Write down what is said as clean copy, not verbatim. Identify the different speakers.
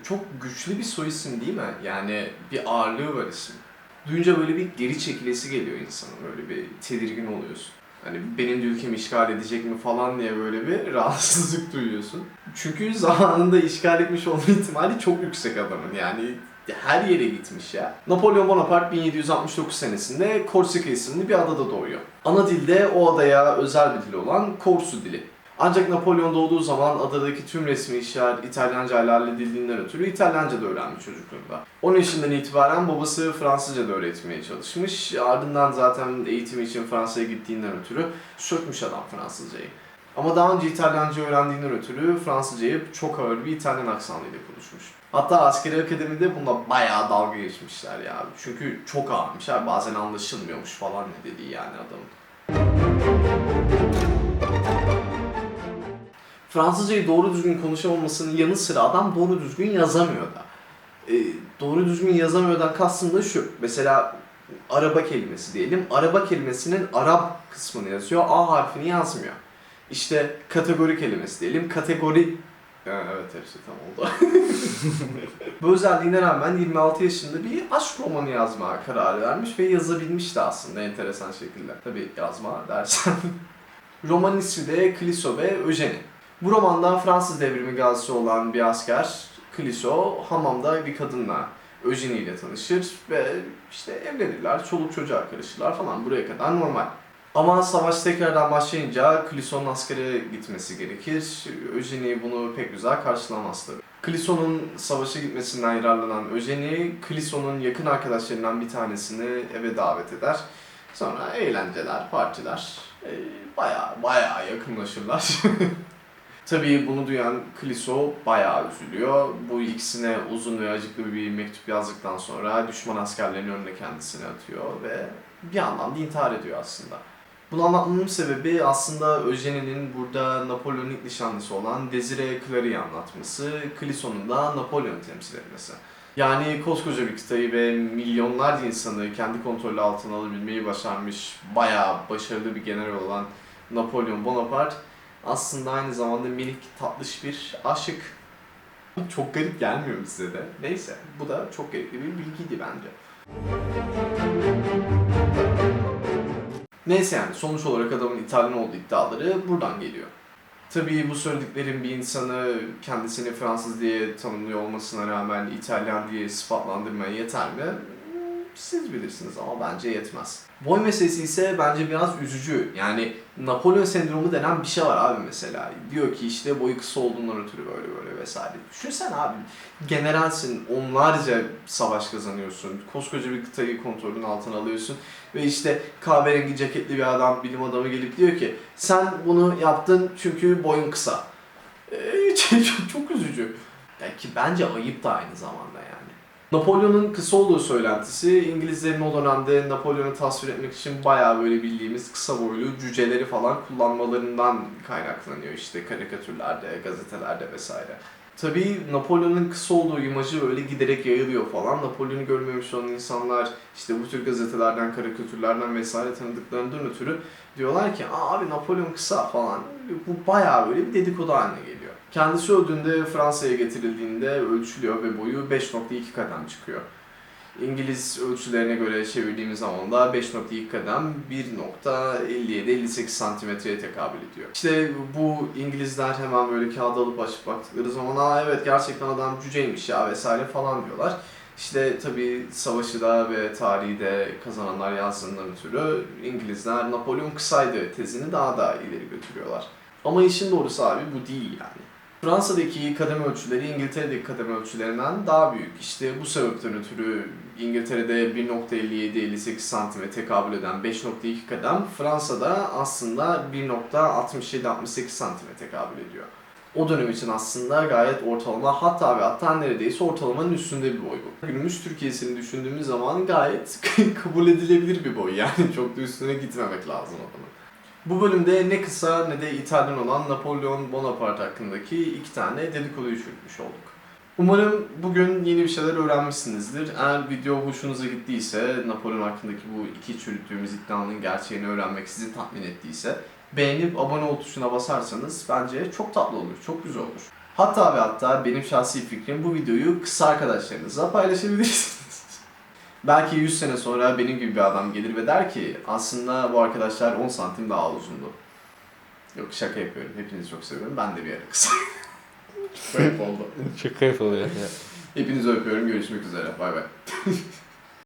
Speaker 1: Çok güçlü bir soy isim değil mi? Yani bir ağırlığı var isim. Duyunca böyle bir geri çekilesi geliyor insanın. Böyle bir tedirgin oluyorsun. Hani benim de ülkemi işgal edecek mi falan diye böyle bir rahatsızlık duyuyorsun. Çünkü zamanında işgal etmiş olma ihtimali çok yüksek adamın. Yani her yere gitmiş ya. Napolyon Bonaparte 1769 senesinde Korsika isimli bir adada doğuyor. Ana dilde o adaya özel bir dil olan Korsu dili. Ancak Napolyon doğduğu zaman adadaki tüm resmi işler İtalyanca ile halledildiğinden ötürü İtalyanca da öğrenmiş çocukluğunda. 10 yaşından itibaren babası Fransızca da öğretmeye çalışmış. Ardından zaten eğitim için Fransa'ya gittiğinden ötürü sökmüş adam Fransızcayı. Ama daha önce İtalyanca öğrendiğinden ötürü Fransızcayı çok ağır bir İtalyan aksanıyla konuşmuş. Hatta askeri akademide bununla bayağı dalga geçmişler ya. Çünkü çok ağırmış abi, bazen anlaşılmıyormuş falan ne dediği yani adamın. Fransızcayı doğru düzgün konuşamamasının yanı sıra adam doğru düzgün yazamıyor da. Doğru düzgün yazamıyordan kastım da şu. Mesela araba kelimesi diyelim. Araba kelimesinin Arap kısmını yazıyor, A harfini yazmıyor. İşte kategori kelimesi diyelim. Kategori... Evet, hepsi tam oldu. Bu özelliğine rağmen 26 yaşında bir aşk romanı yazmaya karar vermiş ve yazabilmiş de aslında enteresan şekilde. Tabii yazma dersen. Romanın ismi de Clicquot ve Eugenie. Bu romanda Fransız devrimi gazisi olan bir asker, Clicquot, hamamda bir kadınla, Eugenie ile tanışır ve işte evlenirler, çoluk çocuğa karışırlar falan, buraya kadar normal. Ama savaş tekrardan başlayınca Clicquot'un askere gitmesi gerekir. Eugenie bunu pek güzel karşılamaz tabii. Clicquot'un savaşa gitmesinden yararlanan Eugenie, Clicquot'un yakın arkadaşlarından bir tanesini eve davet eder. Sonra eğlenceler, partiler, bayağı yakınlaşırlar. Tabii bunu duyan Clicquot bayağı üzülüyor. Bu ikisine uzun ve acıklı bir mektup yazdıktan sonra düşman askerlerin önüne kendisini atıyor ve bir yandan da intihar ediyor aslında. Bunu anlatmamın sebebi aslında Eugenie'nin burada Napolyon'un ilk nişanlısı olan Desire Clary'i anlatması, Clicquot'un da Napolyon'u temsil etmesi. Yani koskoca bir kıtayı ve milyonlarca insanı kendi kontrolü altına alabilmeyi başarmış bayağı başarılı bir general olan Napolyon Bonaparte aslında aynı zamanda minik tatlış bir aşık. Çok garip gelmiyor mu size de? Neyse, bu da çok gerekli bir bilgiydi bence. Neyse yani sonuç olarak adamın İtalyan olduğu iddiaları buradan geliyor. Tabii bu söylediklerim bir insanı kendisini Fransız diye tanımlıyor olmasına rağmen İtalyan diye sıfatlandırmaya yeter mi? Siz bilirsiniz ama bence yetmez. Boy meselesi ise bence biraz üzücü. Yani Napolyon sendromu denen bir şey var abi mesela. Diyor ki işte boyu kısa olduğundan ötürü böyle vesaire. Düşünsene abi, generalsin, onlarca savaş kazanıyorsun, koskoca bir kıtayı kontrolün altına alıyorsun ve işte kahverengi ceketli bir adam, bilim adamı gelip diyor ki sen bunu yaptın çünkü boyun kısa. Çok üzücü. Yani ki bence ayıp da aynı zamanda yani. Napolyon'un kısa olduğu söylentisi İngilizlerin o dönemde Napolyon'u tasvir etmek için bayağı böyle bildiğimiz kısa boylu cüceleri falan kullanmalarından kaynaklanıyor işte karikatürlerde, gazetelerde vesaire. Tabii Napolyon'un kısa olduğu imajı böyle giderek yayılıyor falan. Napolyon'u görmemiş olan insanlar işte bu tür gazetelerden, karikatürlerden vesaire tanıdıklarından ötürü diyorlar ki abi Napolyon kısa falan. Bu bayağı böyle bir dedikodu haline geliyor. Kendisi öldüğünde Fransa'ya getirildiğinde ölçülüyor ve boyu 5,2 kadem çıkıyor. İngiliz ölçülerine göre çevirdiğimiz zaman da 5,2 kadem 1,57-58 santimetreye tekabül ediyor. İşte bu İngilizler hemen böyle kağıda alıp açıp baktıkları zaman aa evet gerçekten adam cüceymiş ya vesaire falan diyorlar. İşte tabii savaşı da ve tarihi de kazananlar yazdığından ötürü İngilizler Napolyon kısaydı tezini daha da ileri götürüyorlar. Ama işin doğrusu abi bu değil yani. Fransa'daki kadem ölçüleri İngiltere'deki kadem ölçülerinden daha büyük. İşte bu sebepten ötürü İngiltere'de 1,57-58 santime tekabül eden 5,2 kadem Fransa'da aslında 1,67-68 santime tekabül ediyor. O dönem için aslında gayet ortalama, hatta neredeyse ortalamanın üstünde bir boy bu. Günümüz Türkiye'sini düşündüğümüz zaman gayet kabul edilebilir bir boy yani çok da üstüne gitmemek lazım adamın. Bu bölümde ne kısa ne de İtalyan olan Napolyon Bonaparte hakkındaki 2 tane dedikoduyu çürütmüş olduk. Umarım bugün yeni bir şeyler öğrenmişsinizdir. Eğer video hoşunuza gittiyse, Napolyon hakkındaki bu iki çürüttüğümüz iddianın gerçeğini öğrenmek sizi tatmin ettiyse, beğenip abone ol tuşuna basarsanız bence çok tatlı olur, çok güzel olur. Hatta ve hatta benim şahsi fikrim bu videoyu kısa arkadaşlarınızla paylaşabilirsiniz. Belki 100 sene sonra benim gibi bir adam gelir ve der ki aslında bu arkadaşlar 10 santim daha uzundu. Yok şaka yapıyorum. Hepinizi çok seviyorum. Ben de bir ara kısa. Kayıp oldu.
Speaker 2: Çok keyif oluyor.
Speaker 1: Hepinizi öpüyorum. Görüşmek üzere. Bay bay.